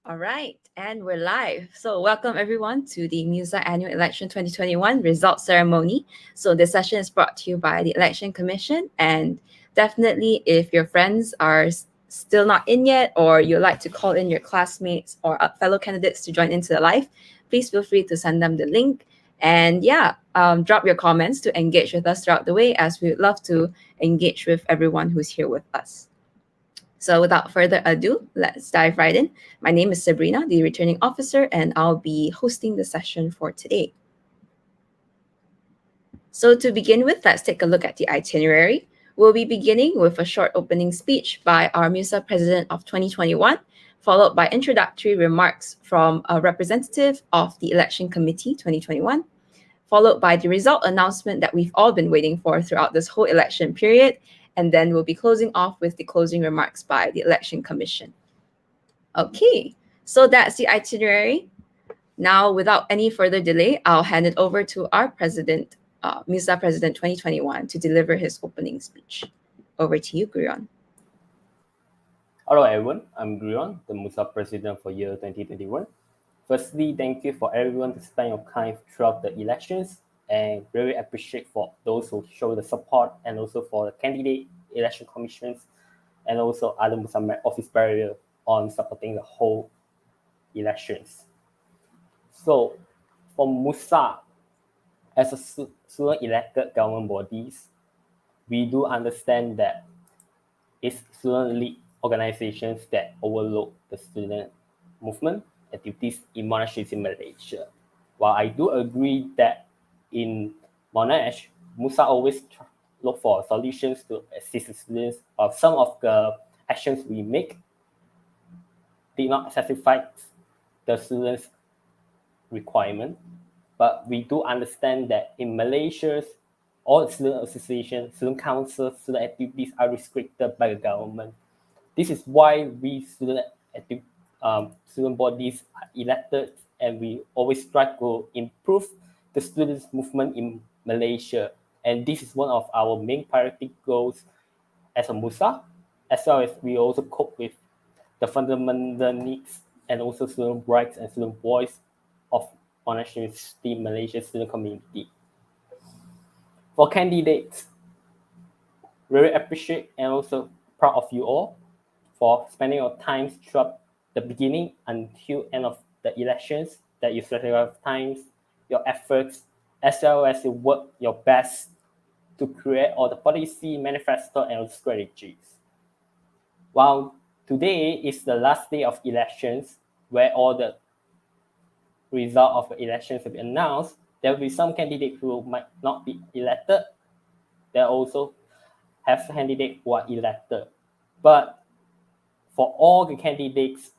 All right, and we're live. So, welcome everyone to the MUSA Annual Election 2021 results ceremony. So, this session is brought to you by the Election Commission. And definitely, if your friends are still not in yet, or you'd like to call in your classmates or fellow candidates to join into the live, please feel free to send them the link. And drop your comments to engage with us throughout the way, as we would love to engage with everyone who's here with us. So without further ado, let's dive right in. My name is Sabrina, the returning officer, and I'll be hosting the session for today. So to begin with, let's take a look at the itinerary. We'll be beginning with a short opening speech by our MUSA President of 2021, followed by introductory remarks from a representative of the Election Committee 2021, followed by the result announcement that we've all been waiting for throughout this whole election period, and then we'll be closing off with the closing remarks by the Election Commission. Okay, so that's the itinerary. Now, without any further delay, I'll hand it over to our President, MUSA President 2021 to deliver his opening speech. Over to you, Gurion. Hello everyone, I'm Grion, the MUSA President for year 2021. Firstly, thank you for everyone to spend your time throughout the elections and really appreciate for those who show the support and also for the candidate election commissions and also other MUSA office barrier on supporting the whole elections. So for MUSA, as a student elected government bodies, we do understand that it's student-led organizations that overlook the student movement activities in Monash in Malaysia. While I do agree that in Monash, MUSA always look for solutions to assist the students, some of the actions we make did not satisfy the students' requirement. But we do understand that in Malaysia, all student associations, student councils, student activities are restricted by the government. This is why we student bodies are elected, and we always try to improve the students' movement in Malaysia. And this is one of our main priority goals as a MUSA, as well as we also cope with the fundamental needs and also student rights and student voice of Monash University Malaysia student community. For candidates, really appreciate and also proud of you all for spending your time throughout the beginning until end of the elections, that you spend your time, your efforts, as well as you work your best to create all the policy, manifesto, and strategies. While today is the last day of elections, where all the result of the elections will be announced, there will be some candidates who might not be elected. There also have candidates who are elected. But for all the candidates,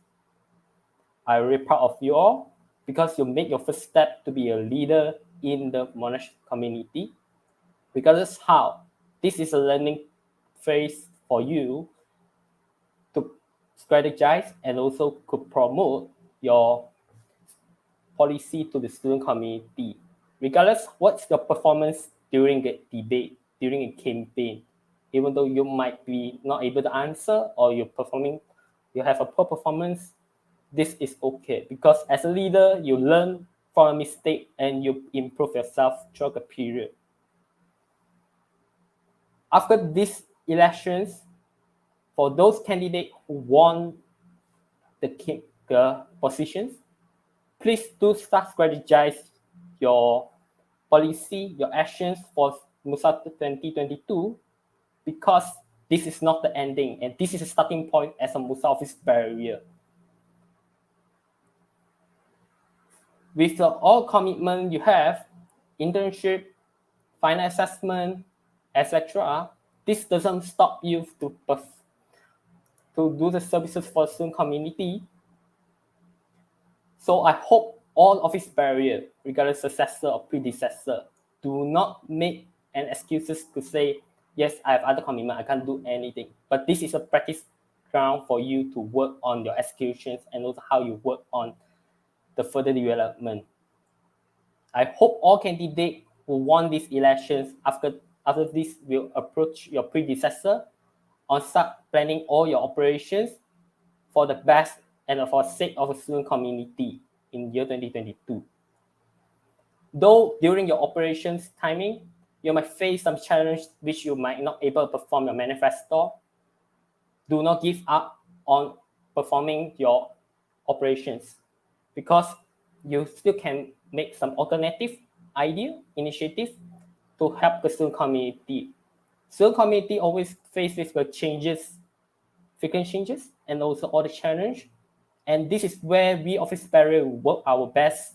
I'm really proud of you all because you make your first step to be a leader in the Monash community. Because that's how this is a learning phase for you to strategize and also could promote your policy to the student community. Regardless what's your performance during a debate, during a campaign, even though you might be not able to answer or you have a poor performance, this is okay because as a leader, you learn from a mistake and you improve yourself throughout the period. After these elections, for those candidates who won the positions, please do start strategize your policy, your actions for MUSA 2022, because this is not the ending and this is a starting point as a MUSA office barrier. With the all commitment you have, internship, final assessment, etc., this doesn't stop you to do the services for the student community. So I hope all office barrier, regardless successor or predecessor, do not make an excuses to say, yes, I have other commitment, I can't do anything. But this is a practice ground for you to work on your executions and also how you work on the further development. I hope all candidates who won these elections after this will approach your predecessor on start planning all your operations for the best and for the sake of the student community in year 2022. Though during your operations timing, you might face some challenge which you might not able to perform your manifesto, do not give up on performing your operations because you still can make some alternative idea, initiative to help the student community. Student community always faces the changes, frequent changes, and also all the challenge. And this is where we office barrier work our best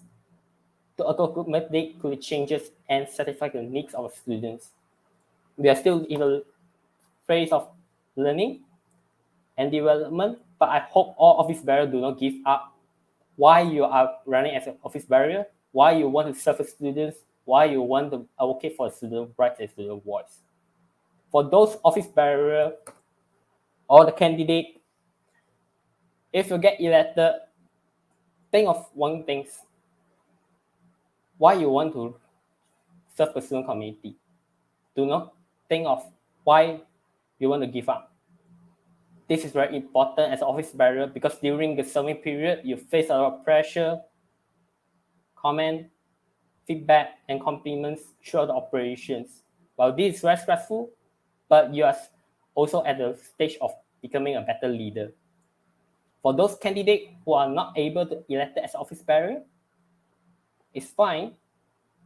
to accommodate to the changes and satisfy the needs of students. We are still in a phase of learning and development, but I hope all office barrier do not give up. Why you are running as an office barrier, why you want to serve the students, why you want to advocate for student rights and student voice. For those office barrier or the candidate, if you get elected, think of one thing. Why you want to serve the student community. Do not think of why you want to give up. This is very important as an office bearer because during the serving period, you face a lot of pressure, comment, feedback, and compliments throughout the operations. While this is very stressful, but you are also at the stage of becoming a better leader. For those candidates who are not able to elect as office bearer, it's fine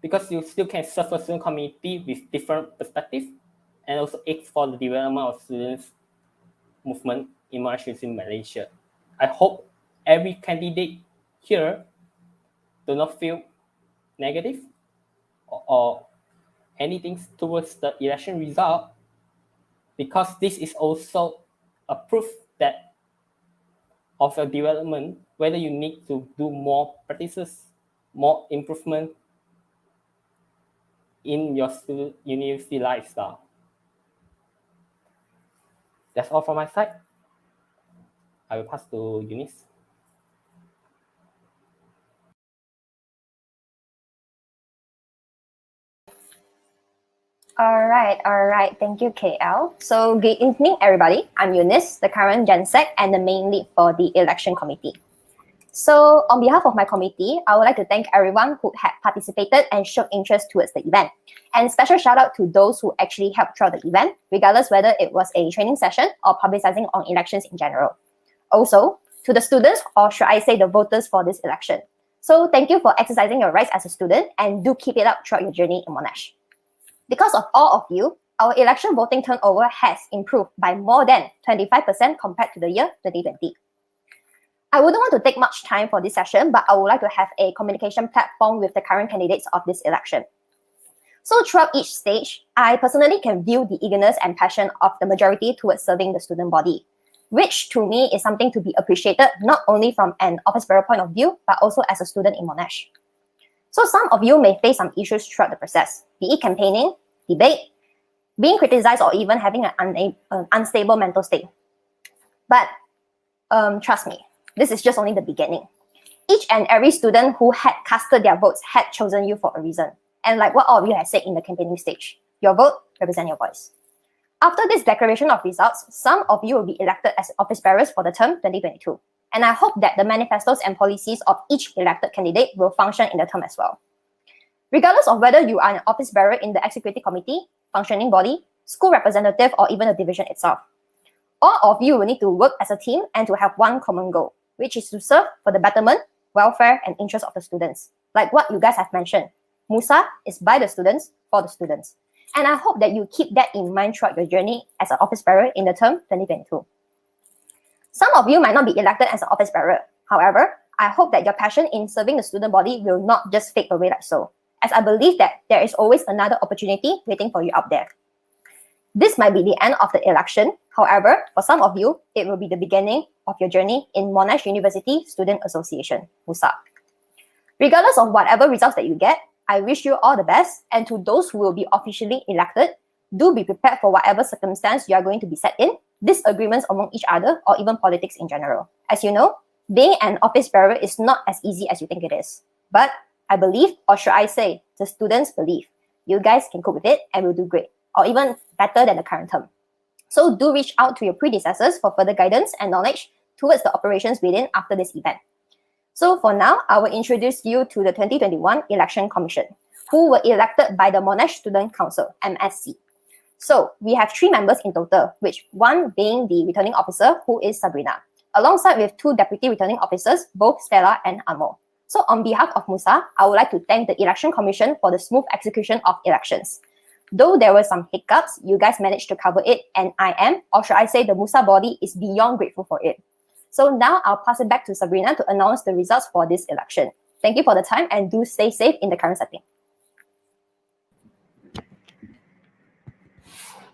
because you still can serve the student community with different perspectives and also aid for the development of students' movement in Monash in Malaysia. I hope every candidate here do not feel negative or anything towards the election result, because this is also a proof that of a development, whether you need to do more practices, more improvement in your university lifestyle. That's all from my side. I will pass to Eunice. All right. Thank you, KL. So good evening, everybody. I'm Eunice, the current GenSec and the main lead for the election committee. So on behalf of my committee, I would like to thank everyone who had participated and showed interest towards the event. And special shout out to those who actually helped throughout the event, regardless whether it was a training session or publicizing on elections in general. Also, to the students, or should I say the voters for this election. So thank you for exercising your rights as a student, and do keep it up throughout your journey in Monash. Because of all of you, our election voting turnover has improved by more than 25% compared to the year 2020. I wouldn't want to take much time for this session, but I would like to have a communication platform with the current candidates of this election. So throughout each stage, I personally can view the eagerness and passion of the majority towards serving the student body, which to me is something to be appreciated not only from an office bearer point of view, but also as a student in Monash. So some of you may face some issues throughout the process, be it campaigning, debate, being criticized, or even having an unstable mental state. But trust me, this is just only the beginning. Each and every student who had casted their votes had chosen you for a reason. And like what all of you have said in the campaigning stage, your vote represents your voice. After this declaration of results, some of you will be elected as office bearers for the term 2022. And I hope that the manifestos and policies of each elected candidate will function in the term as well. Regardless of whether you are an office bearer in the executive committee, functioning body, school representative, or even the division itself, all of you will need to work as a team and to have one common goal, which is to serve for the betterment, welfare, and interest of the students. Like what you guys have mentioned, MUSA is by the students, for the students. And I hope that you keep that in mind throughout your journey as an office bearer in the term 2022. Some of you might not be elected as an office bearer. However, I hope that your passion in serving the student body will not just fade away like so, as I believe that there is always another opportunity waiting for you out there. This might be the end of the election. However, for some of you, it will be the beginning of your journey in Monash University Student Association, MUSA. Regardless of whatever results that you get, I wish you all the best. And to those who will be officially elected, do be prepared for whatever circumstance you are going to be set in, disagreements among each other, or even politics in general. As you know, being an office bearer is not as easy as you think it is. But I believe, or should I say, the students believe, you guys can cope with it and will do great, or even better than the current term. So do reach out to your predecessors for further guidance and knowledge towards the operations within after this event. So for now, I will introduce you to the 2021 Election Commission, who were elected by the Monash Student Council, MSC. So we have 3 members in total, which one being the returning officer, who is Sabrina, alongside with 2 deputy returning officers, both Stella and Amo. So on behalf of MUSA, I would like to thank the Election Commission for the smooth execution of elections. Though there were some hiccups, you guys managed to cover it, and I am, or should I say the MUSA body is beyond grateful for it. So now I'll pass it back to Sabrina to announce the results for this election. Thank you for the time, and do stay safe in the current setting.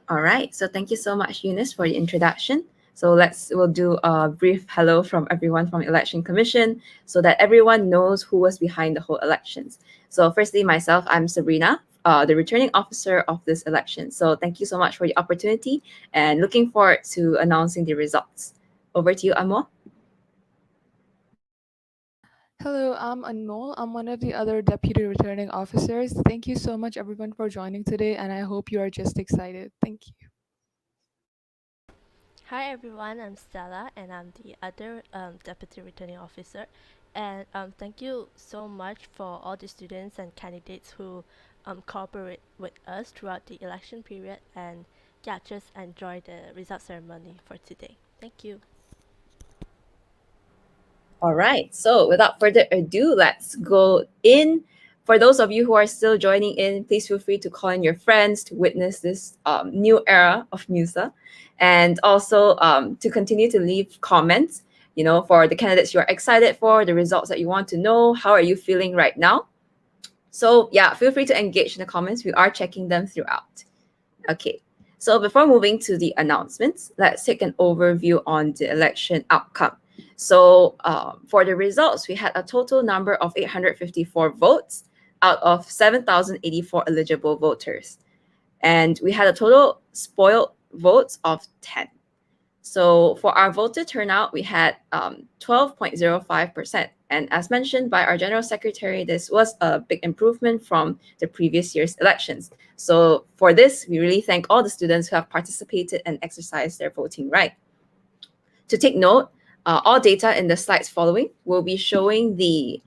All right, so thank you so much, Eunice, for the introduction. So we'll do a brief hello from everyone from Election Commission so that everyone knows who was behind the whole elections. So firstly, myself, I'm Sabrina, the returning officer of this election. So thank you so much for the opportunity and looking forward to announcing the results. Over to you, Amo. Hello, I'm Anmol. I'm one of the other deputy returning officers. Thank you so much, everyone, for joining today, and I hope you are just excited. Thank you. Hi everyone, I'm Stella and I'm the other Deputy Returning Officer. And thank you so much for all the students and candidates who cooperate with us throughout the election period. And yeah, just enjoy the result ceremony for today. Thank you. All right. So without further ado, let's go in. For those of you who are still joining in, please feel free to call in your friends to witness this new era of MUSA, and also to continue to leave comments. For the candidates you are excited for, the results that you want to know, how are you feeling right now? So yeah, feel free to engage in the comments. We are checking them throughout. Okay. So before moving to the announcements, let's take an overview on the election outcome. So for the results, we had a total number of 854 votes out of 7,084 eligible voters. And we had a total spoiled votes of 10. So for our voter turnout, we had 12.05%. And as mentioned by our General Secretary, this was a big improvement from the previous year's elections. So for this, we really thank all the students who have participated and exercised their voting right. To take note, all data in the slides following will be showing the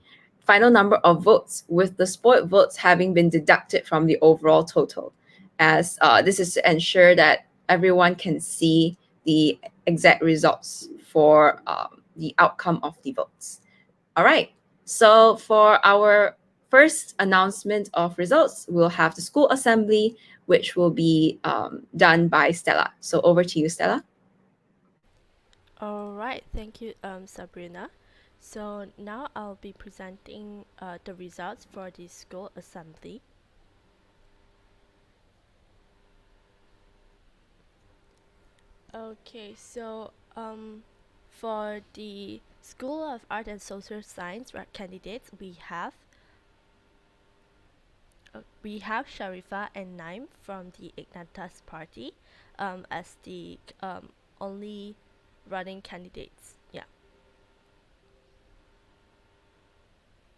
final number of votes, with the spoiled votes having been deducted from the overall total, as this is to ensure that everyone can see the exact results for the outcome of the votes. All right. So for our first announcement of results, we'll have the school assembly, which will be done by Stella. So over to you, Stella. All right, thank you, Sabrina. So now I'll be presenting the results for the school assembly. Okay, so for the School of Art and Social Science candidates, we have Sharifa and Naim from the Ignatas Party as the only running candidates. Yeah.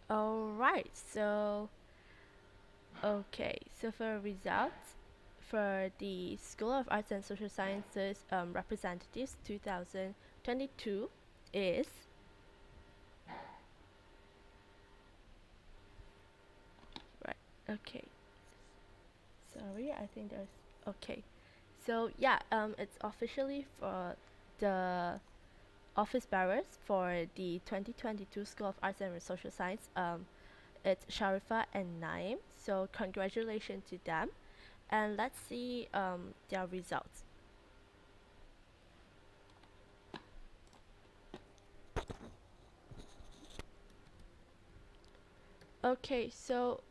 All right. So for results for the School of Arts and Social Sciences representatives 2022 is right. Okay. Sorry, I think there's okay. So yeah, it's officially for the office bearers for the 2022 School of Arts and Social Science. It's Sharifa and Naim. So congratulations to them, and let's see their results. Okay, so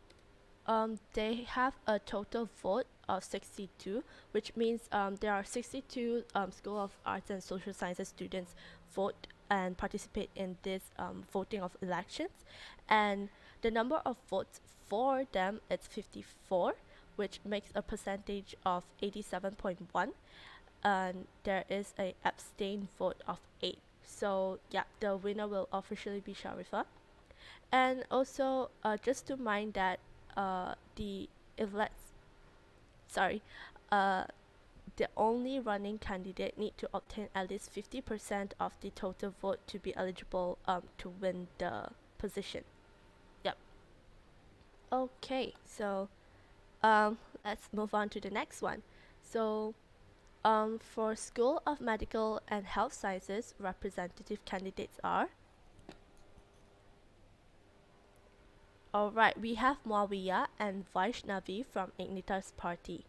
they have a total vote of 62, which means there are 62 School of Arts and Social Sciences students vote and participate in this voting of elections. And the number of votes for them is 54, which makes a percentage of 87.1. And there is a abstain vote of 8. So yeah, the winner will officially be Sharifa. And also, just to mind that the if let's sorry, uh, the only running candidate need to obtain at least 50% of the total vote to be eligible to win the position. Yep. Okay, so let's move on to the next one. So for School of Medical and Health Sciences, representative candidates are alright, we have Muawiyah and Vaishnavi from Ignitas Party.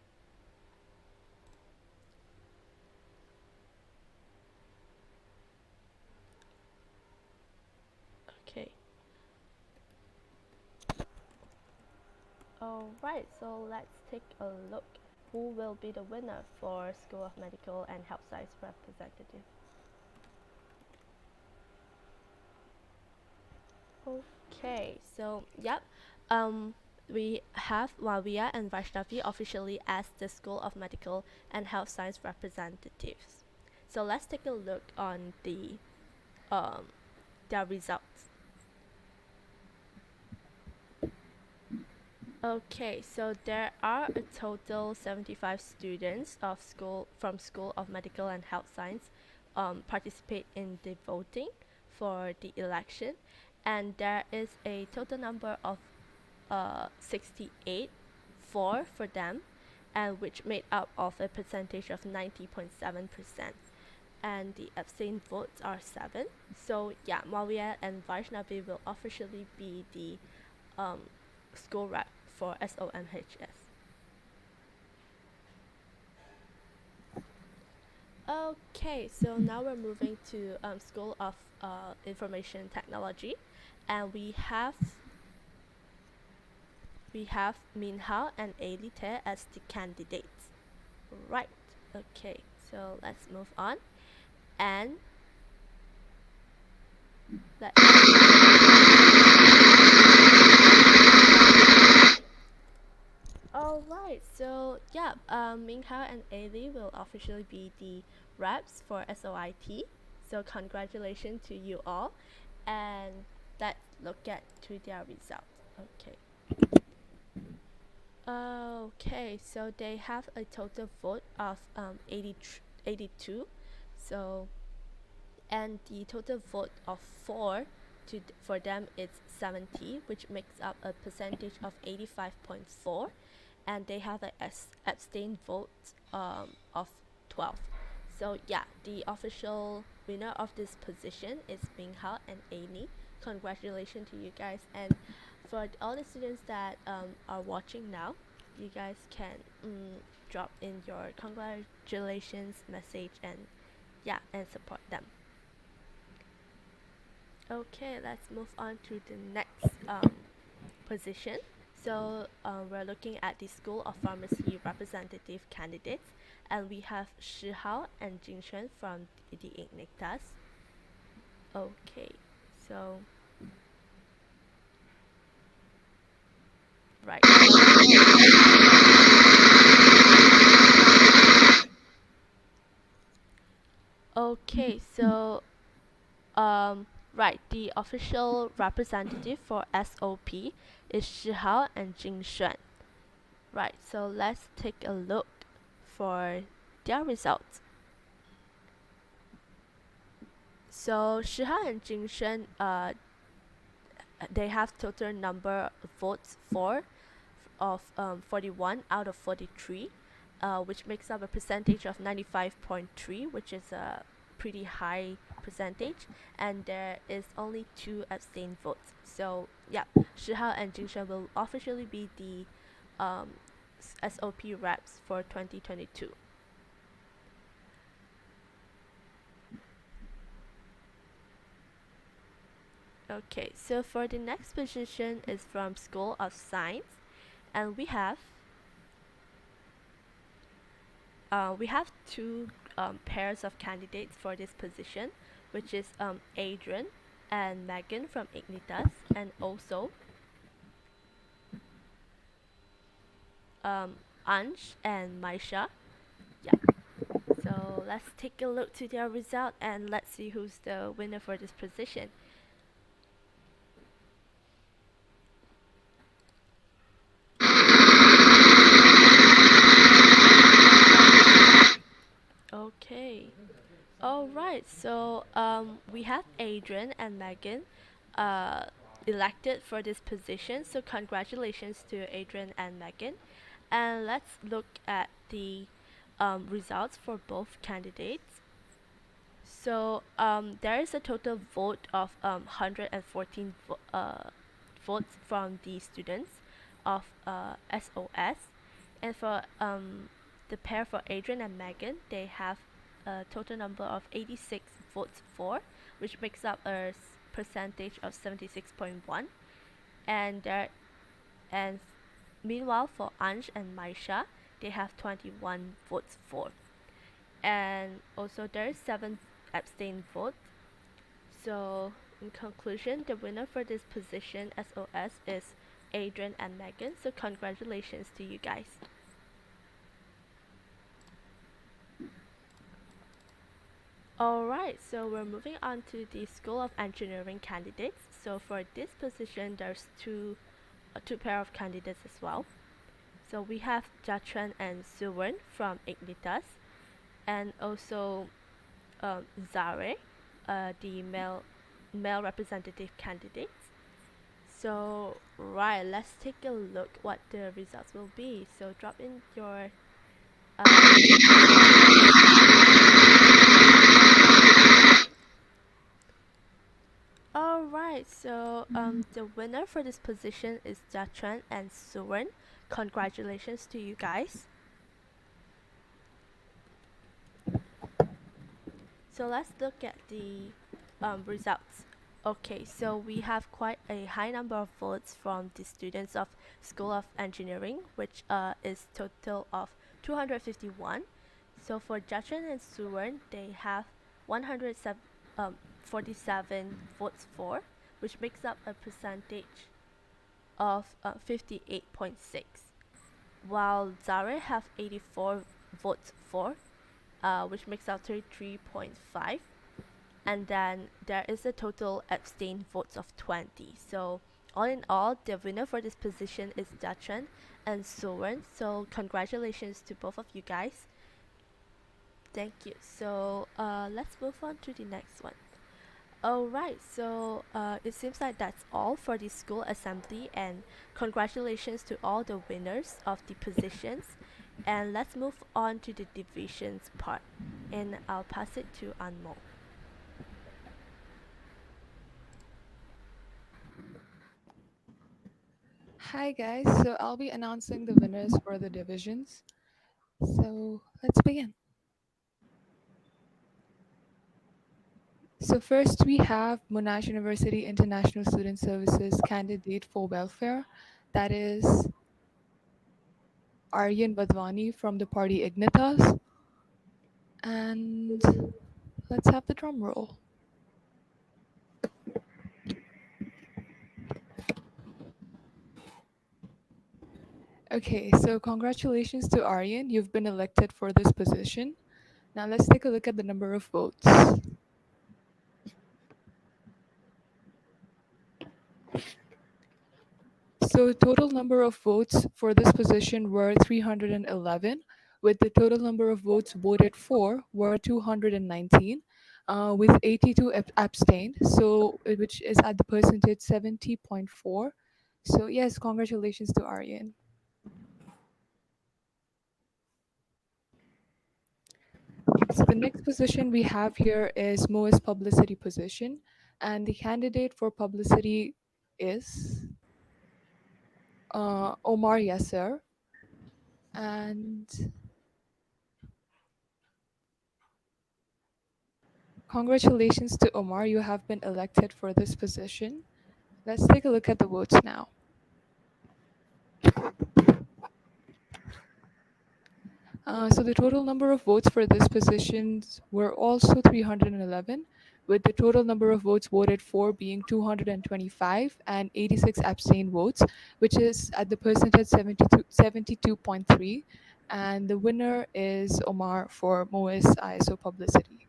Okay. Alright, so let's take a look. Who will be the winner for School of Medical and Health Science representative? Okay, so yep, we have Wawia and Vaishnavi officially as the School of Medical and Health Science representatives. So let's take a look on the their results. Okay, so there are a total 75 students from School of Medical and Health Science participate in the voting for the election, and there is a total number of 68 for them, and which made up of a percentage of 90.7%, and the abstain votes are 7. So yeah, Maria and Vaishnavi will officially be the school rep for SOMHS. Okay, so now we're moving to School of Information Technology, and we have Minha and Elite as the candidates. Right. Okay, so let's move on, and let Alright, so yeah, Minha and Ailey will officially be the reps for SOIT. So congratulations to you all, and let's look at to their results. Okay. Okay, so they have a total vote of 82. So and the total vote of 4 for them is 70, which makes up a percentage of 85.4, and they have an abstain vote of 12. So yeah, the official winner of this position is Mingha and Amy. Congratulations to you guys, and for all the students that are watching now, you guys can drop in your congratulations message and yeah, and support them. Okay, let's move on to the next position. So we're looking at the School of Pharmacy representative candidates, and we have Shi Hao and Jing Xuan from the Ignitas. Okay, so right. Okay, so right, the official representative for SOP is Shi Hao and Jing Xuan. Right, so let's take a look for their results. So Shi Hao and Jing Xuan, they have total number of votes of 41 out of 43, which makes up a percentage of 95.3, which is a pretty high percentage, and there is only 2 abstain votes. So yeah, Shi Hao and Jing Xuan will officially be the SOP reps for 2022. Okay, so for the next position is from School of Science, and we have 2 pairs of candidates for this position, which is Adrian and Megan from Ignitas, and also Ansh and Maisha. Yeah. So let's take a look to their result and let's see who's the winner for this position. Okay. Alright, so we have Adrian and Megan elected for this position. So congratulations to Adrian and Megan. And let's look at the results for both candidates. So there is a total vote of 114 votes from the students of SOS, and for the pair for Adrian and Megan, they have a total number of 86 votes for, which makes up a percentage of 76.1, and meanwhile for Ansh and Maisha, they have 21 votes for, and also there is 7 abstain votes. So in conclusion, the winner for this position SOS is Adrian and Megan. So congratulations to you guys. Alright, so we're moving on to the School of Engineering candidates. So for this position, there's 2 two pair of candidates as well. So we have Jachan and Suwern from Ignitas, and also Zare, the male representative candidates. So right, let's take a look what the results will be. So drop in your Alright, so the winner for this position is Jachan and Suwern. Congratulations to you guys. So let's look at the results. Okay, so we have quite a high number of votes from the students of School of Engineering, which is total of 251. So for Jachan and Suwern, they have 147 votes for, which makes up a percentage of 58.6, while Zare have 84 votes for, which makes up 33.5, and then there is a total abstain votes of 20. So all in all, the winner for this position is Dachan and Soren. So congratulations to both of you guys. Thank you. So let's move on to the next one. Alright, so it seems like that's all for the school assembly, and congratulations to all the winners of the positions. And let's move on to the divisions part, and I'll pass it to Anmol. Hi guys, so I'll be announcing the winners for the divisions. So let's begin. So first we have Monash University International Student Services candidate for welfare, that is Aryan Badwani from the party Ignitas. And let's have the drum roll. Okay, so congratulations to Aryan. You've been elected for this position. Now let's take a look at the number of votes. So total number of votes for this position were 311, with the total number of votes voted for were 219, with 82 abstained, so which is at the percentage 70.4. So yes, congratulations to Aryan. So the next position we have here is MOA's publicity position, and the candidate for publicity is Omar Yasser. And congratulations to Omar, you have been elected for this position. Let's take a look at the votes now. So the total number of votes for this position were also 311, with the total number of votes voted for being 225 and 86 abstained votes, which is at the percentage 72.3. And the winner is Omar for MOIS ISO publicity.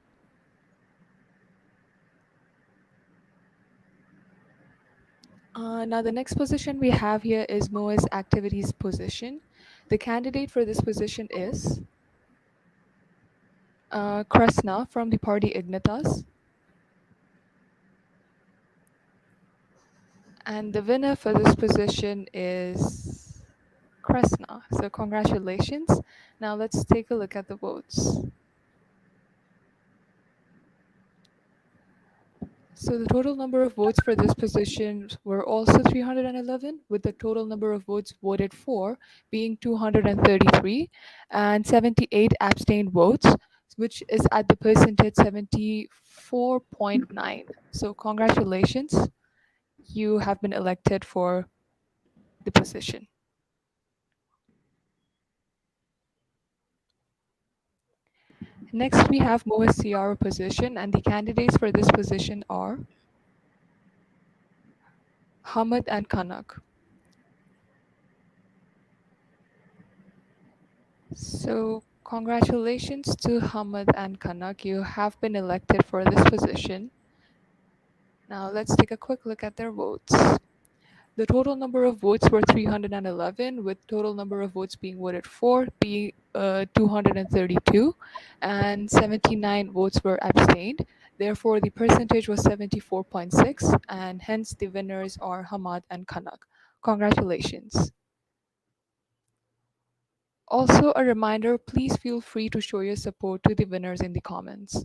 Now the next position we have here is MOIS activities position. The candidate for this position is Krasna from the party Ignitas. And the winner for this position is Krasna. So congratulations. Now let's take a look at the votes. So the total number of votes for this position were also 311, with the total number of votes voted for being 233 and 78 abstained votes, which is at the percentage 74.9. So congratulations, you have been elected for the position. Next, we have MOA's CRO position, and the candidates for this position are Hamad and Kanak. So congratulations to Hamad and Kanak. You have been elected for this position. Now let's take a quick look at their votes. The total number of votes were 311, with total number of votes being voted for being 232, and 79 votes were abstained. Therefore, the percentage was 74.6, and hence the winners are Hamad and Kanak. Congratulations. Also, a reminder, please feel free to show your support to the winners in the comments.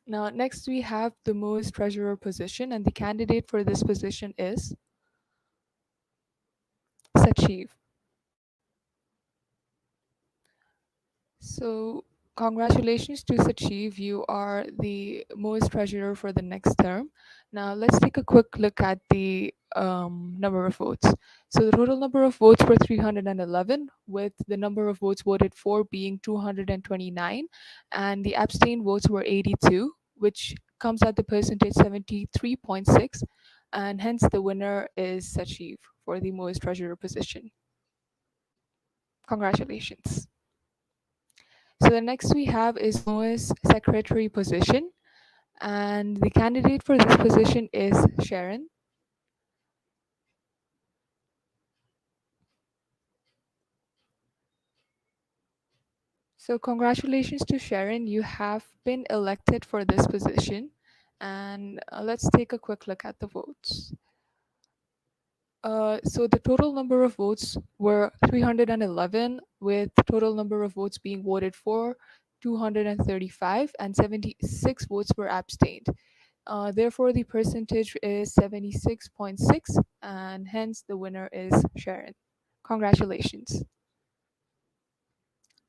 Now, next we have the MUSA treasurer position, and the candidate for this position is Sachiv. So, congratulations to Sachiv. You are the MUSA treasurer for the next term. Now, let's take a quick look at the number of votes. So, the total number of votes were 311, with the number of votes voted for being 229, and the abstained votes were 82, which comes at the percentage 73.6, and hence the winner is Sachiv for the MUSA treasurer position. Congratulations. So the next we have is MOA's secretary position, and the candidate for this position is Sharon. So congratulations to Sharon, you have been elected for this position, and let's take a quick look at the votes. So the total number of votes were 311, with total number of votes being voted for 235, and 76 votes were abstained. Therefore, the percentage is 76.6, and hence the winner is Sharon. Congratulations.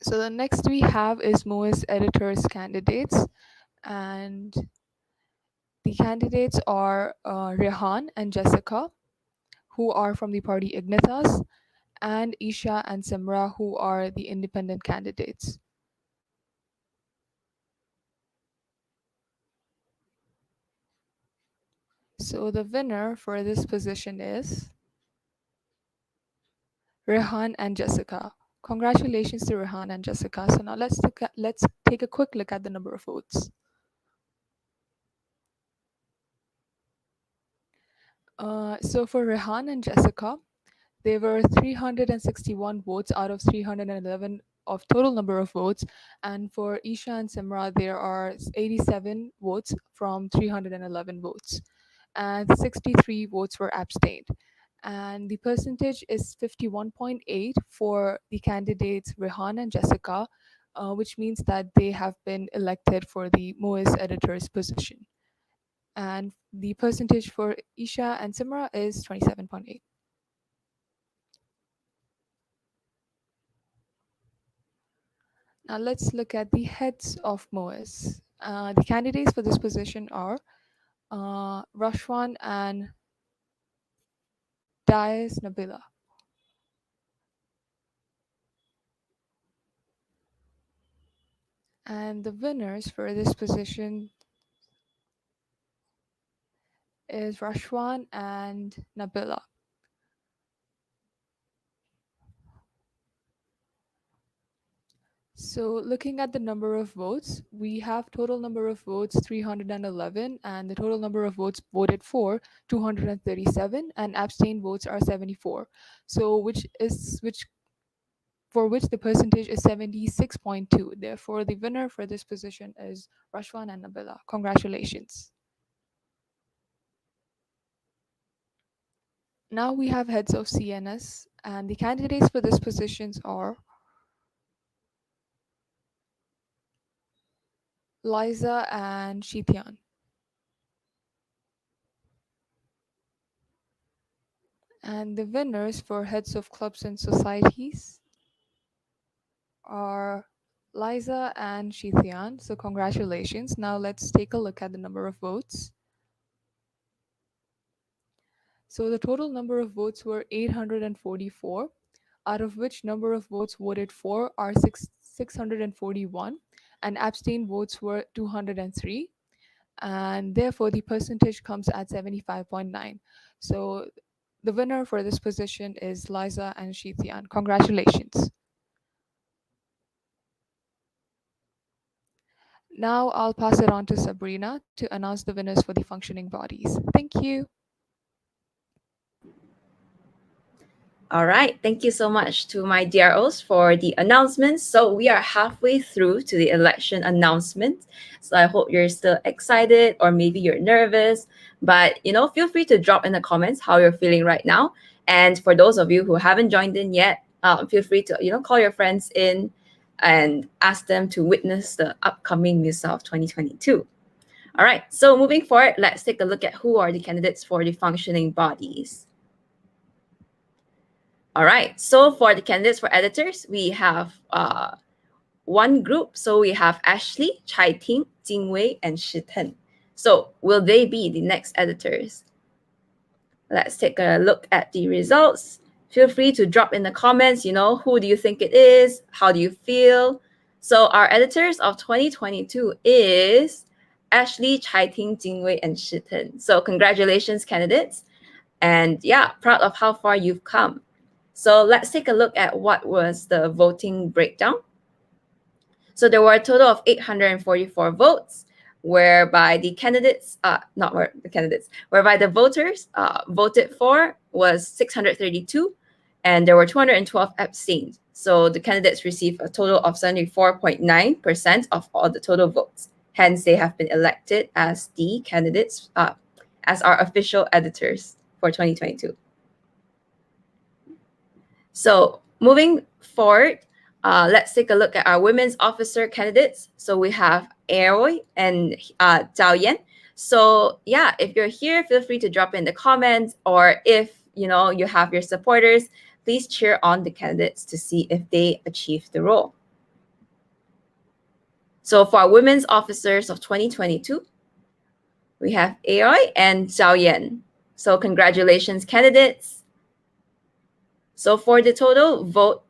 So the next we have is MOA's editors candidates, and the candidates are Rehan and Jessica, who are from the party Ignitas, and Isha and Simra, who are the independent candidates. So the winner for this position is Rehan and Jessica. Congratulations to Rehan and Jessica. So now let's take a quick look at the number of votes. So for Rehan and Jessica, there were 361 votes out of 311 of total number of votes, and for Isha and Simra, there are 87 votes from 311 votes, and 63 votes were abstained. And the percentage is 51.8 for the candidates Rehan and Jessica, which means that they have been elected for the MOIS editor's position. And the percentage for Isha and Simra is 27.8. Now let's look at the heads of MOIS. The candidates for this position are Rashwan and Dias Nabila. And the winners for this position is Rashwan and Nabila. So looking at the number of votes, we have total number of votes 311, and the total number of votes voted for 237, and abstained votes are 74. So which the percentage is 76.2. Therefore, the winner for this position is Rashwan and Nabila. Congratulations. Now we have heads of CNS, and the candidates for these positions are Liza and Shitian. And the winners for heads of clubs and societies are Liza and Shitian. So congratulations. Now let's take a look at the number of votes. So the total number of votes were 844, out of which number of votes voted for are 641, and abstained votes were 203, and therefore the percentage comes at 75.9. So the winner for this position is Liza and Shitian. Congratulations. Now I'll pass it on to Sabrina to announce the winners for the functioning bodies. Thank you. All right. Thank you so much to my DROs for the announcements. So we are halfway through to the election announcement. So I hope you're still excited or maybe you're nervous. But, feel free to drop in the comments how you're feeling right now. And for those of you who haven't joined in yet, feel free to, call your friends in and ask them to witness the upcoming MUSA of 2022. All right. So moving forward, let's take a look at who are the candidates for the functioning bodies. All right, so for the candidates for editors, we have one group. So we have Ashley, Chai Ting, Jing Wei, and Shi Ten. So will they be the next editors? Let's take a look at the results. Feel free to drop in the comments, who do you think it is? How do you feel? So our editors of 2022 is Ashley, Chai Ting, Jing Wei, and Shi Ten. So congratulations, candidates. And yeah, proud of how far you've come. So let's take a look at what was the voting breakdown. So there were a total of 844 votes, whereby the candidates, whereby the voters voted for was 632, and there were 212 abstained. So the candidates received a total of 74.9% of all the total votes. Hence, they have been elected as the candidates, as our official editors for 2022. So moving forward, let's take a look at our women's officer candidates. So we have Aoi and Zhao Yan. So yeah, if you're here, feel free to drop in the comments, or if you have your supporters, please cheer on the candidates to see if they achieve the role. So for our women's officers of 2022, we have Aoi and Zhao Yan. So congratulations, candidates. So for the total vote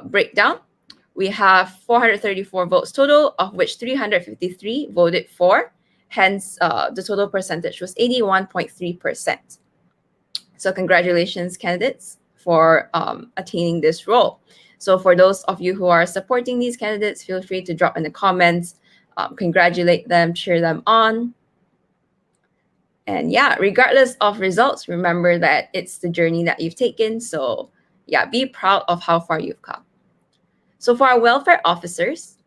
breakdown, we have 434 votes total, of which 353 voted for. Hence, the total percentage was 81.3%. So congratulations, candidates, for attaining this role. So for those of you who are supporting these candidates, feel free to drop in the comments, congratulate them, cheer them on. And yeah, regardless of results, remember that it's the journey that you've taken. So yeah, be proud of how far you've come. So for our welfare officers,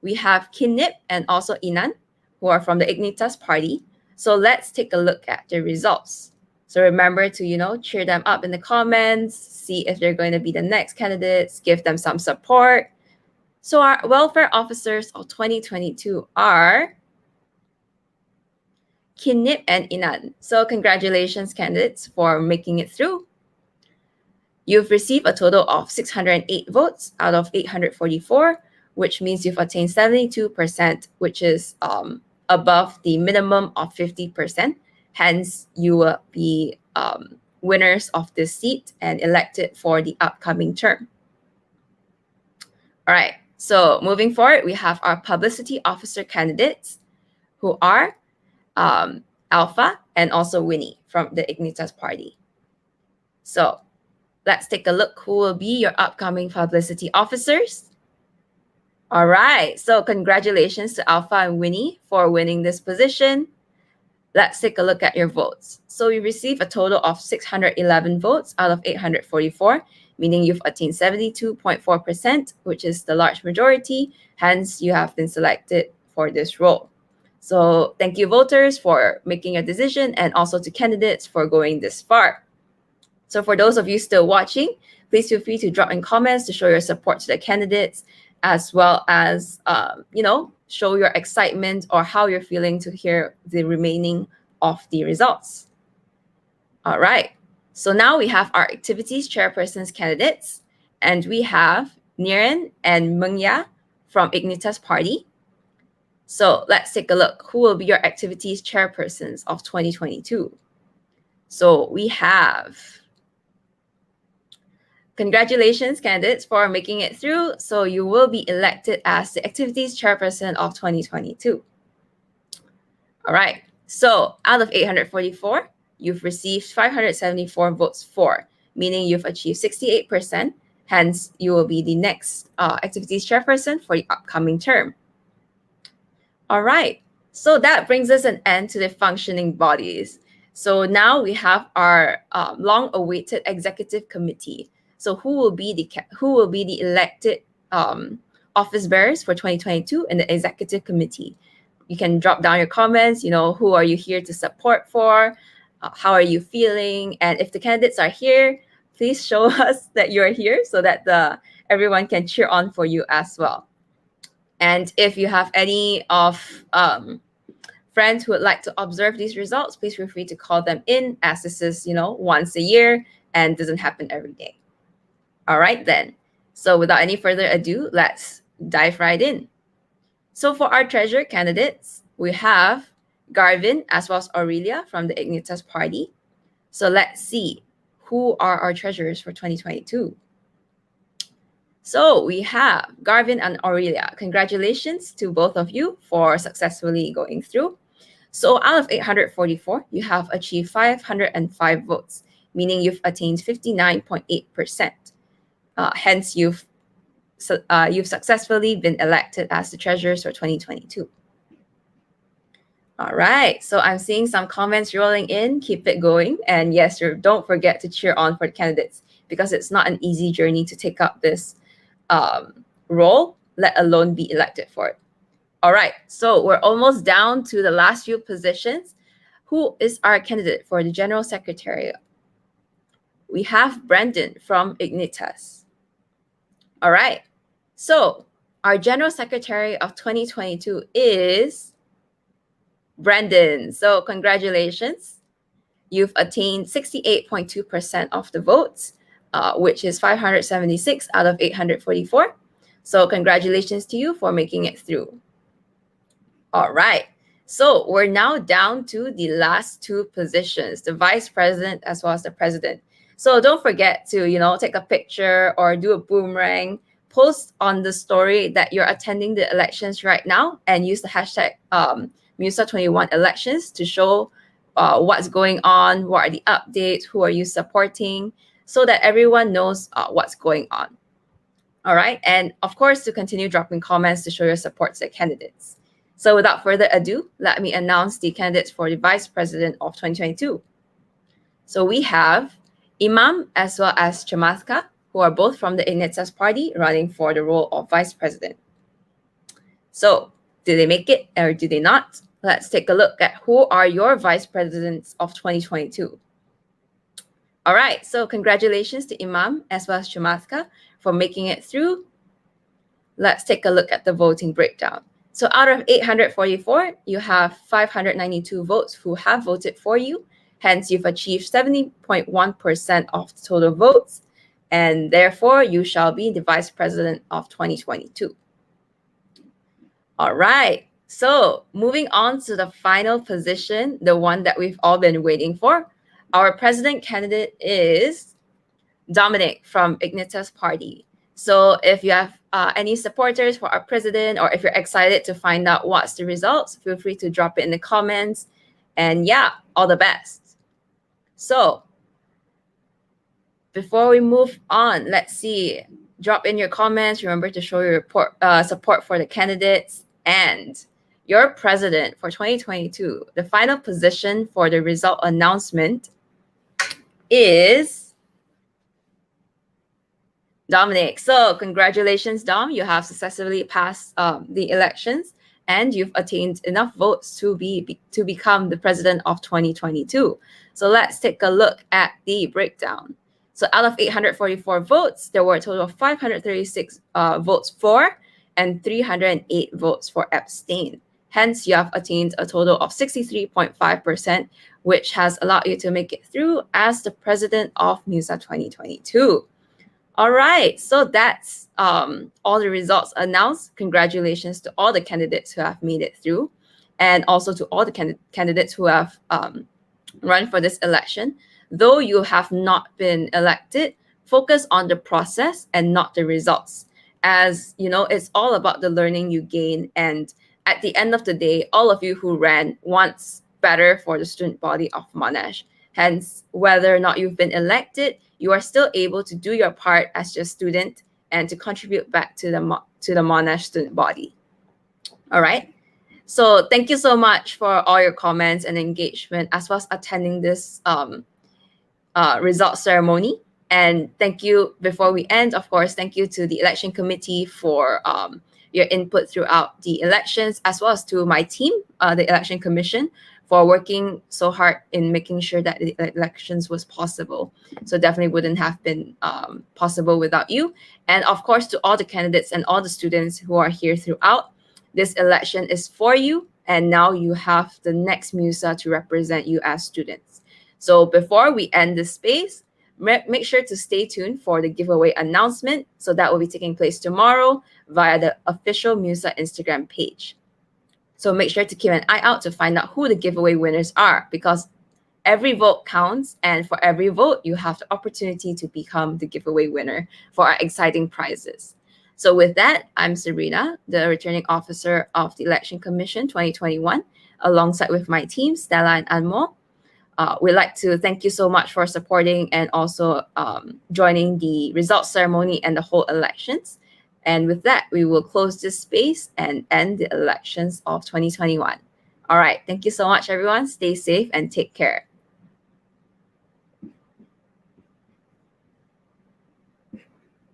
we have Kinip and also Inan, who are from the Ignitas party. So let's take a look at the results. So remember to, cheer them up in the comments, see if they're going to be the next candidates, give them some support. So our welfare officers of 2022 are Kinip and Inan. So congratulations, candidates, for making it through. You've received a total of 608 votes out of 844, which means you've attained 72%, which is above the minimum of 50%. Hence, you will be winners of this seat and elected for the upcoming term. All right, so moving forward, we have our publicity officer candidates, who are Alpha and also Winnie from the Ignitas party. So let's take a look who will be your upcoming publicity officers. All right, so congratulations to Alpha and Winnie for winning this position. Let's take a look at your votes. So you received a total of 611 votes out of 844, meaning you've attained 72.4%, which is the large majority. Hence, you have been selected for this role. So thank you, voters, for making a decision, and also to candidates for going this far. So for those of you still watching, please feel free to drop in comments to show your support to the candidates, as well as, show your excitement or how you're feeling to hear the remaining of the results. All right. So now we have our activities chairpersons candidates, and we have Niren and Mengya from Ignitas Party. So let's take a look. Who will be your activities chairpersons of 2022? So we have... Congratulations, candidates, for making it through. So you will be elected as the activities chairperson of 2022. All right. So out of 844, you've received 574 votes for, meaning you've achieved 68%. Hence, you will be the next activities chairperson for the upcoming term. All right. So that brings us an end to the functioning bodies. So now we have our long-awaited executive committee. So who will be the elected office bearers for 2022 in the executive committee? You can drop down your comments. Who are you here to support for? How are you feeling? And if the candidates are here, please show us that you're here so that everyone can cheer on for you as well. And if you have any of friends who would like to observe these results, please feel free to call them in, as this is, once a year and doesn't happen every day. All right, then. So without any further ado, let's dive right in. So for our treasurer candidates, we have Garvin as well as Aurelia from the Ignitas Party. So let's see who are our treasurers for 2022. So we have Garvin and Aurelia. Congratulations to both of you for successfully going through. So out of 844, you have achieved 505 votes, meaning you've attained 59.8%. Hence, you've successfully been elected as the treasurers for 2022. All right, so I'm seeing some comments rolling in. Keep it going. And yes, don't forget to cheer on for the candidates, because it's not an easy journey to take up this role, let alone be elected for it. All right, so we're almost down to the last few positions. Who is our candidate for the General Secretariat? We have Brandon from Ignitas. All right, so our General Secretary of 2022 is Brandon. So congratulations. You've attained 68.2% of the votes, which is 576 out of 844. So congratulations to you for making it through. All right. So we're now down to the last two positions, the vice president as well as the president. So don't forget to, take a picture or do a boomerang, post on the story that you're attending the elections right now, and use the hashtag MUSA21 elections to show what's going on, what are the updates, who are you supporting, so that everyone knows what's going on. All right. And of course, to continue dropping comments to show your support to the candidates. So without further ado, let me announce the candidates for the Vice President of 2022. So we have Imam as well as Chamathka, who are both from the Ignitas Party, running for the role of Vice President. So do they make it or do they not? Let's take a look at who are your Vice Presidents of 2022. All right, so congratulations to Imam as well as Chamathka for making it through. Let's take a look at the voting breakdown. So out of 844, you have 592 votes who have voted for you. Hence, you've achieved 70.1% of the total votes, and therefore you shall be the Vice President of 2022. All right, so moving on to the final position, the one that we've all been waiting for. Our president candidate is Dominic from Ignitas Party. So if you have any supporters for our president, or if you're excited to find out what's the results, feel free to drop it in the comments. And yeah, all the best. So before we move on, let's see. Drop in your comments. Remember to show your support for the candidates. And your president for 2022, the final position for the result announcement is Dominic. So congratulations, Dom. You have successfully passed the elections, and you've attained enough votes to become the president of 2022. So let's take a look at the breakdown. So out of 844 votes, there were a total of 536 votes for and 308 votes for abstain. Hence, you have attained a total of 63.5%, which has allowed you to make it through as the president of MUSA 2022. All right, so that's all the results announced. Congratulations to all the candidates who have made it through, and also to all the candidates who have run for this election. Though you have not been elected, focus on the process and not the results. As you know, it's all about the learning you gain. And at the end of the day, all of you who ran wants better for the student body of Monash. Hence, whether or not you've been elected, you are still able to do your part as your student and to contribute back to the Monash student body. All right. So thank you so much for all your comments and engagement, as well as attending this result ceremony. And thank you, before we end, of course, thank you to the election committee for your input throughout the elections, as well as to my team, the election commission, for working so hard in making sure that the elections was possible. So definitely wouldn't have been possible without you. And of course, to all the candidates and all the students who are here throughout, this election is for you. And now you have the next MUSA to represent you as students. So before we end this space, make sure to stay tuned for the giveaway announcement. So that will be taking place tomorrow via the official MUSA Instagram page. So make sure to keep an eye out to find out who the giveaway winners are, because every vote counts, and for every vote, you have the opportunity to become the giveaway winner for our exciting prizes. So with that, I'm Serena, the returning officer of the Election Commission 2021, alongside with my team, Stella and Anmo. We'd like to thank you so much for supporting and also joining the results ceremony and the whole elections. And with that, we will close this space and end the elections of 2021. All right. Thank you so much, everyone. Stay safe and take care.